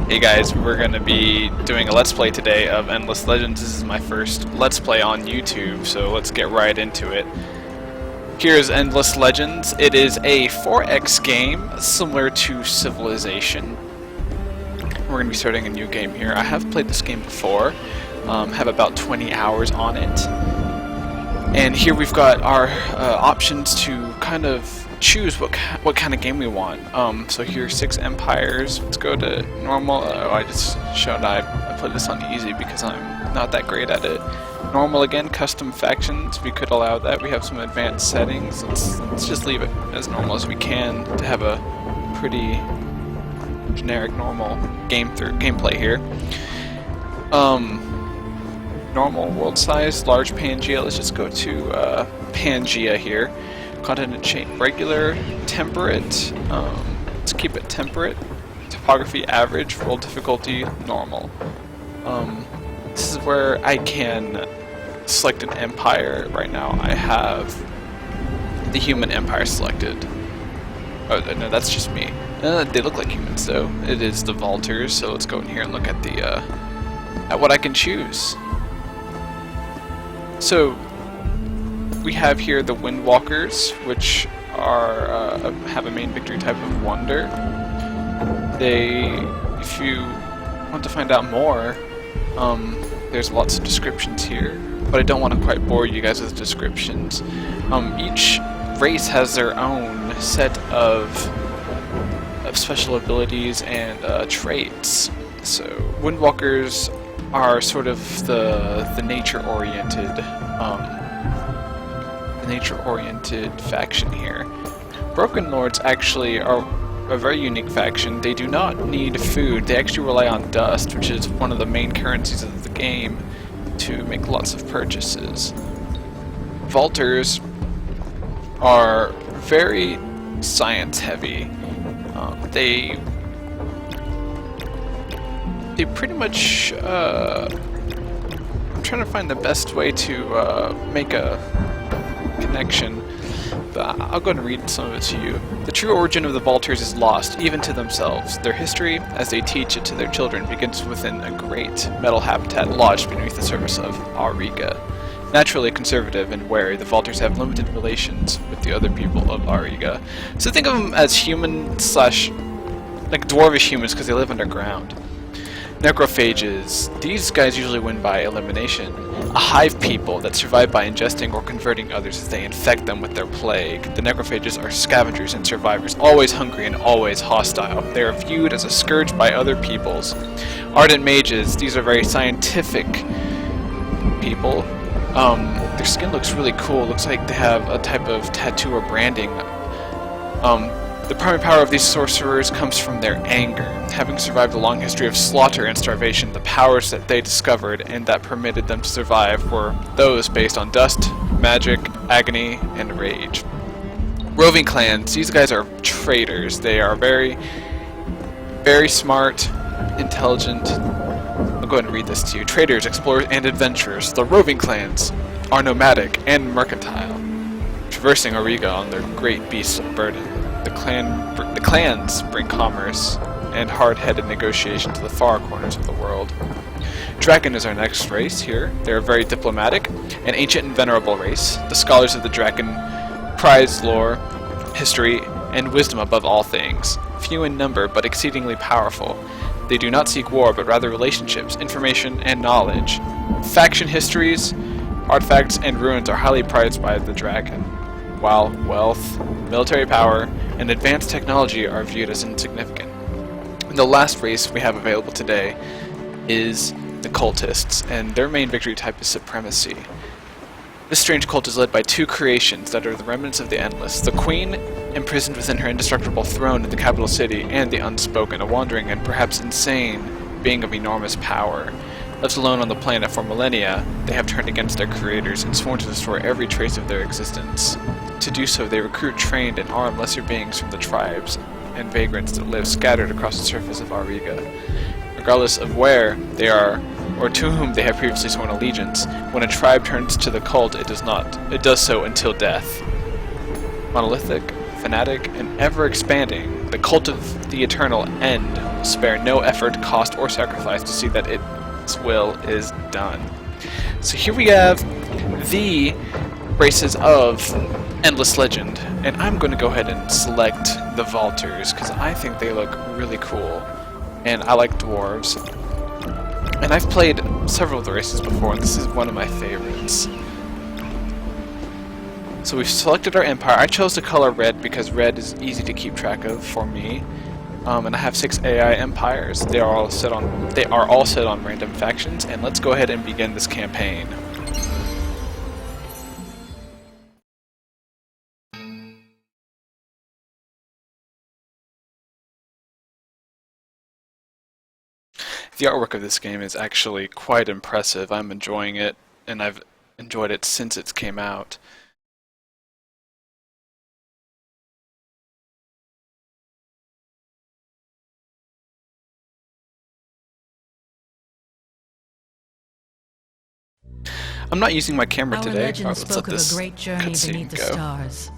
Hey guys, we're going to be doing a Let's Play today of Endless Legends. This is my first Let's Play on YouTube, so let's get right into it. Here's Endless Legends. It is a 4X game, similar to Civilization. We're going to be starting a new game here. I have played this game before, have about 20 hours on it. And here we've got our options to kind of choose what kind of game we want. So here's 6 empires. Let's go to normal. I just showed I put this on easy because I'm not that great at it. Normal again, custom factions. We could allow that. We have some advanced settings. Let's just leave it as normal as we can to have a pretty generic normal gameplay here. Normal world size, large Pangea. Let's just go to Pangea here. Continent chain, regular, temperate. Let's keep it temperate. Topography average, world difficulty normal. This is where I can select an empire. Right now I have the human empire selected. Oh no, that's just me. They look like humans though. It is the Vultures. So let's go in here and look at the at what I can choose. So we have here the Windwalkers, which are have a main victory type of wonder. If you want to find out more, there's lots of descriptions here, but I don't want to quite bore you guys with descriptions. Each race has their own set of special abilities and traits. So Windwalkers are sort of the nature-oriented faction here. Broken Lords actually are a very unique faction. They do not need food. They actually rely on dust, which is one of the main currencies of the game, to make lots of purchases. Vultures are very science-heavy. They pretty much I'm trying to find the best way to make a connection, but I'll go and read some of it to you. The true origin of the Vultures is lost, even to themselves. Their history, as they teach it to their children, begins within a great metal habitat lodged beneath the surface of Auriga. Naturally conservative and wary, the Vultures have limited relations with the other people of Auriga. So think of them as human slash like dwarvish humans because they live underground. Necrophages. These guys usually win by elimination. A hive people that survive by ingesting or converting others as they infect them with their plague. The necrophages are scavengers and survivors, always hungry and always hostile. They are viewed as a scourge by other peoples. Ardent mages. These are very scientific people. Their skin looks really cool. Looks like they have a type of tattoo or branding. The primary power of these sorcerers comes from their anger. Having survived a long history of slaughter and starvation, the powers that they discovered and that permitted them to survive were those based on dust, magic, agony, and rage. Roving clans. These guys are traders. They are very, very smart, intelligent. I'll go ahead and read this to you. Traders, explorers, and adventurers. The roving clans are nomadic and mercantile, traversing Auriga on their great beasts of burden. The clans bring commerce and hard-headed negotiation to the far corners of the world. Draken is our next race here. They are very diplomatic, an ancient and venerable race. The scholars of the Draken prize lore, history, and wisdom above all things. Few in number, but exceedingly powerful. They do not seek war, but rather relationships, information, and knowledge. Faction histories, artifacts, and ruins are highly prized by the Draken, while wealth, military power, and advanced technology are viewed as insignificant. And the last race we have available today is the Cultists, and their main victory type is Supremacy. This strange cult is led by 2 creations that are the remnants of the Endless. The Queen, imprisoned within her indestructible throne in the capital city, and the Unspoken, a wandering and perhaps insane being of enormous power. Left alone on the planet for millennia, they have turned against their creators and sworn to destroy every trace of their existence. To do so, they recruit trained and armed lesser beings from the tribes and vagrants that live scattered across the surface of Auriga. Regardless of where they are or to whom they have previously sworn allegiance, when a tribe turns to the cult, it does so until death. Monolithic, fanatic, and ever-expanding, The cult of the eternal end will spare no effort, cost, or sacrifice to see that its will is done. So here we have the races of Endless Legend, and I'm going to go ahead and select the Vaulters because I think they look really cool, and I like dwarves. And I've played several of the races before, and this is one of my favorites. So we've selected our empire. I chose the color red because red is easy to keep track of for me. And I have 6 AI empires. They are all set on random factions, and let's go ahead and begin this campaign. The artwork of this game is actually quite impressive. I'm enjoying it, and I've enjoyed it since it came out. I'm not using my camera today. Our legend spoke of a great journey beneath the go. stars.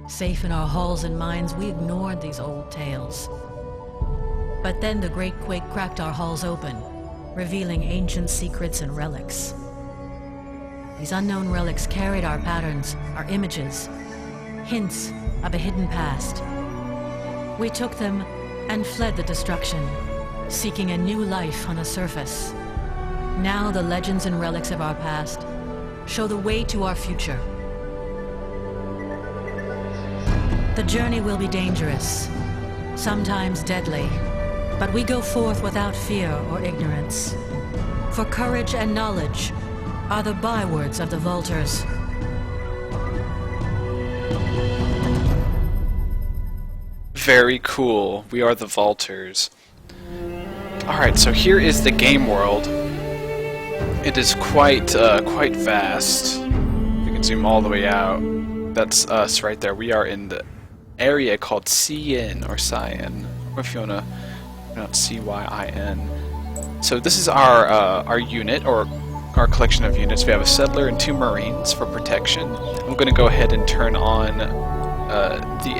Safe in our halls and minds, we ignored these old tales. But then the great quake cracked our halls open, revealing ancient secrets and relics. These unknown relics carried our patterns, our images, hints of a hidden past. We took them and fled the destruction, seeking a new life on the surface. Now the legends and relics of our past show the way to our future. The journey will be dangerous, sometimes deadly, but we go forth without fear or ignorance. For courage and knowledge are the bywords of the Vaulters. Very cool. We are the Vaulters. Alright, so here is the game world. It is quite vast. You can zoom all the way out. That's us right there. We are in the area called Cyin, or Cyan, or if you want to pronounce C-Y-I-N. So this is our unit, or our collection of units. We have a settler and 2 marines for protection. I'm going to go ahead and turn on the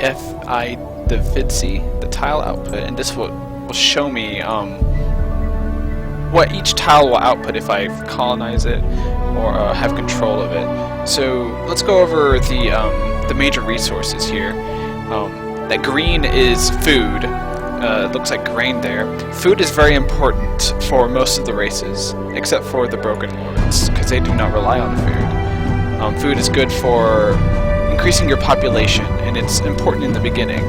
the tile output, and this will show me what each tile will output if I colonize it or have control of it. So let's go over the major resources here. That green is food. It looks like grain there. Food is very important for most of the races, except for the Broken Lords, because they do not rely on food. Food is good for increasing your population, and it's important in the beginning.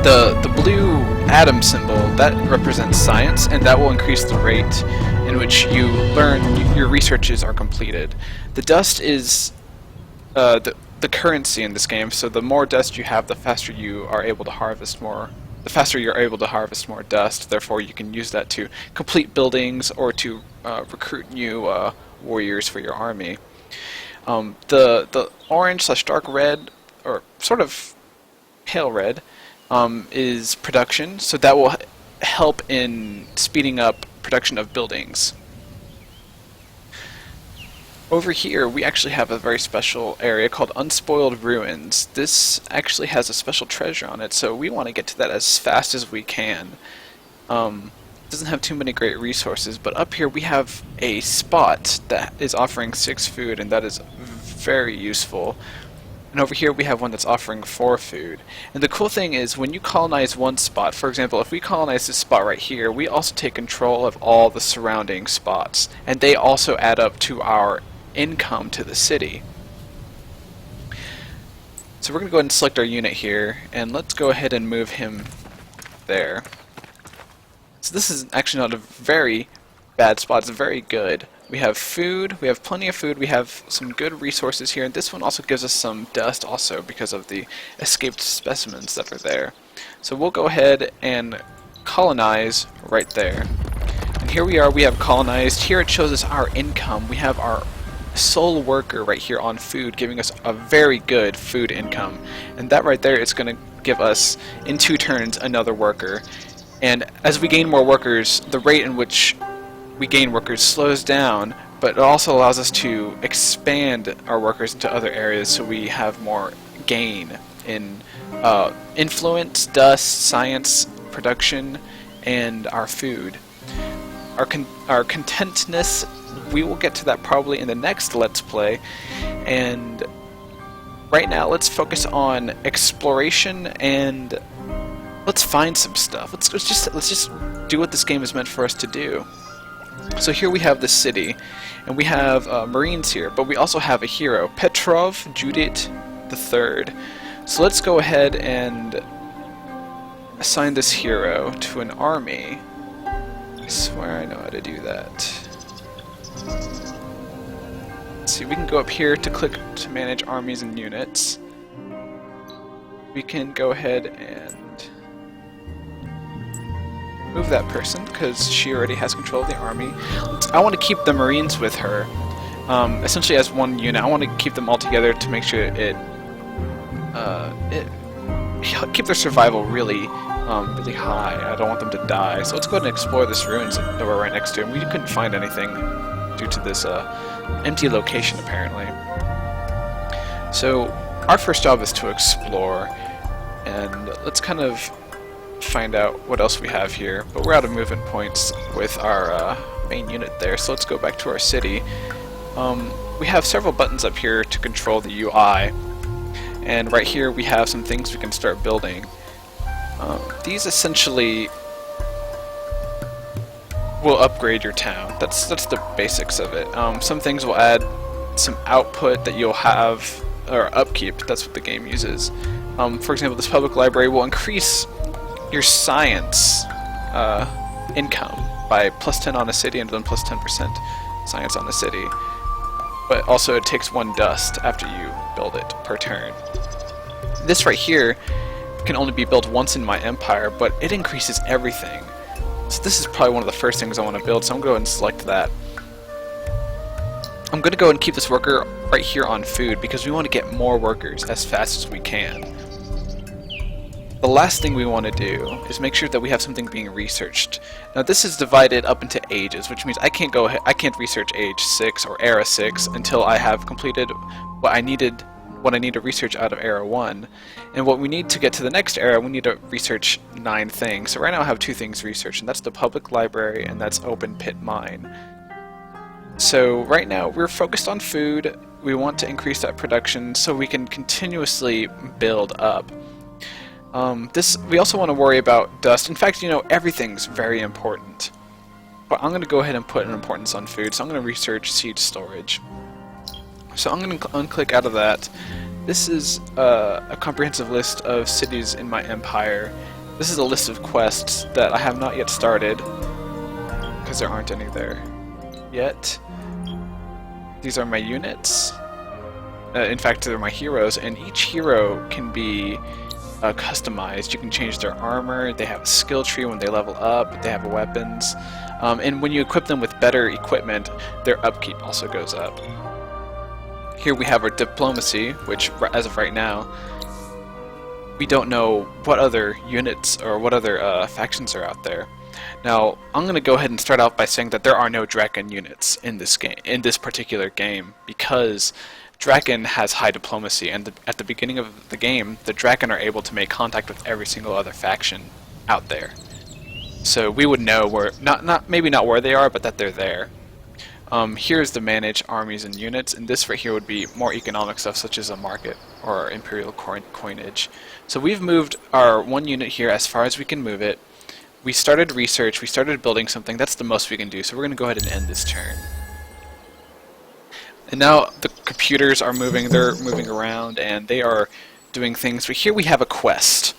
The blue atom symbol, that represents science, and that will increase the rate in which you learn your researches are completed. The dust is the currency in this game, so the more dust you have, the faster you are able to harvest more. The faster you're able to harvest more dust, therefore you can use that to complete buildings or to recruit new warriors for your army. The orange / dark red, or sort of pale red, is production, so that will help in speeding up production of buildings. Over here we actually have a very special area called Unspoiled Ruins. This actually has a special treasure on it, so we want to get to that as fast as we can. Doesn't have too many great resources, but up here we have a spot that is offering 6 food, and that is very useful. And over here we have one that's offering 4 food. And the cool thing is, when you colonize one spot, for example, if we colonize this spot right here, we also take control of all the surrounding spots, and they also add up to our income to the city. So we're going to go ahead and select our unit here, and let's go ahead and move him there. So this is actually not a very bad spot, it's very good. We have food, we have plenty of food, we have some good resources here, and this one also gives us some dust also because of the escaped specimens that are there. So we'll go ahead and colonize right there. And here we are, we have colonized. Here it shows us our income. We have our sole worker right here on food, giving us a very good food income. And that right there is going to give us, in 2 turns, another worker. And as we gain more workers, the rate in which we gain workers slows down, but it also allows us to expand our workers into other areas so we have more gain. in influence, dust, science, production, and our food. Our contentness, we will get to that probably in the next Let's Play, and right now let's focus on exploration and let's find some stuff. Let's just do what this game is meant for us to do. So here we have the city, and we have Marines here, but we also have a hero, Petrov Judit III. So let's go ahead and assign this hero to an army. I swear I know how to do that. Let's see, we can go up here to click to manage armies and units. We can go ahead and move that person because she already has control of the army. I want to keep the Marines with her, essentially as one unit. I want to keep them all together to make sure it keep their survival really really high. I don't want them to die. So let's go ahead and explore this ruins that we're right next to, and we couldn't find anything due to this empty location apparently. So our first job is to explore, and let's kind of find out what else we have here, but we're out of movement points with our main unit there, so let's go back to our city. We have several buttons up here to control the UI, and right here we have some things we can start building. These essentially will upgrade your town. That's the basics of it. Some things will add some output that you'll have, or upkeep, that's what the game uses. For example, this public library will increase your science income by +10 on a city and then +10% science on the city. But also it takes 1 dust after you build it per turn. This right here can only be built once in my empire, but it increases everything. So this is probably one of the first things I want to build, so I'm going to go ahead and select that. I'm going to go ahead and keep this worker right here on food because we want to get more workers as fast as we can. The last thing we want to do is make sure that we have something being researched. Now this is divided up into ages, which means I can't research age 6 or era 6 until I have completed what I need to research out of era 1. And what we need to get to the next era, we need to research 9 things. So right now I have 2 things researched, and that's the public library and that's open pit mine. So right now we're focused on food. We want to increase that production so we can continuously build up. We also want to worry about dust. In fact, everything's very important. But I'm going to go ahead and put an importance on food, so I'm going to research siege storage. So I'm going to unclick out of that. This is a comprehensive list of cities in my empire. This is a list of quests that I have not yet started, because there aren't any there yet. These are my units. In fact, they're my heroes, and each hero can be customized. You can change their armor, they have a skill tree when they level up, they have weapons, and when you equip them with better equipment, their upkeep also goes up. Here we have our diplomacy, which as of right now, we don't know what other units or what other factions are out there. Now, I'm going to go ahead and start out by saying that there are no Draken units in this game, in this particular game, because Draken has high diplomacy, and at the beginning of the game, the Draken are able to make contact with every single other faction out there. So we would know where, maybe not where they are, but that they're there. Here's the manage armies and units, and this right here would be more economic stuff such as a market or imperial coinage. So we've moved our 1 unit here as far as we can move it. We started research, we started building something, that's the most we can do, so we're going to go ahead and end this turn. And now the computers are moving, they're moving around, and they are doing things. But here we have a quest.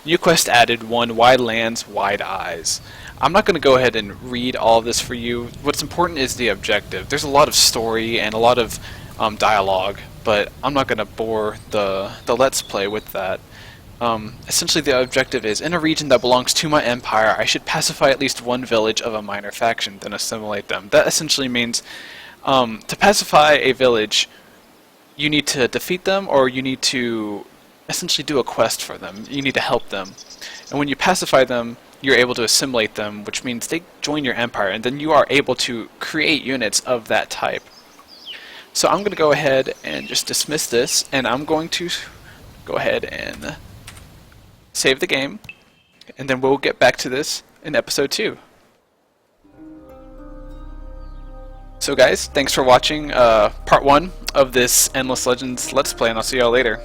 New quest added, 1 wide lands, wide eyes. I'm not going to go ahead and read all of this for you. What's important is the objective. There's a lot of story and a lot of dialogue, but I'm not going to bore the Let's Play with that. Essentially the objective is, in a region that belongs to my empire, I should pacify at least 1 village of a minor faction, then assimilate them. That essentially means to pacify a village, you need to defeat them, or you need to essentially do a quest for them. You need to help them. And when you pacify them, you're able to assimilate them, which means they join your empire, and then you are able to create units of that type. So I'm going to go ahead and just dismiss this, and I'm going to go ahead and save the game, and then we'll get back to this in episode 2. So guys, thanks for watching part 1 of this Endless Legends Let's Play, and I'll see y'all later.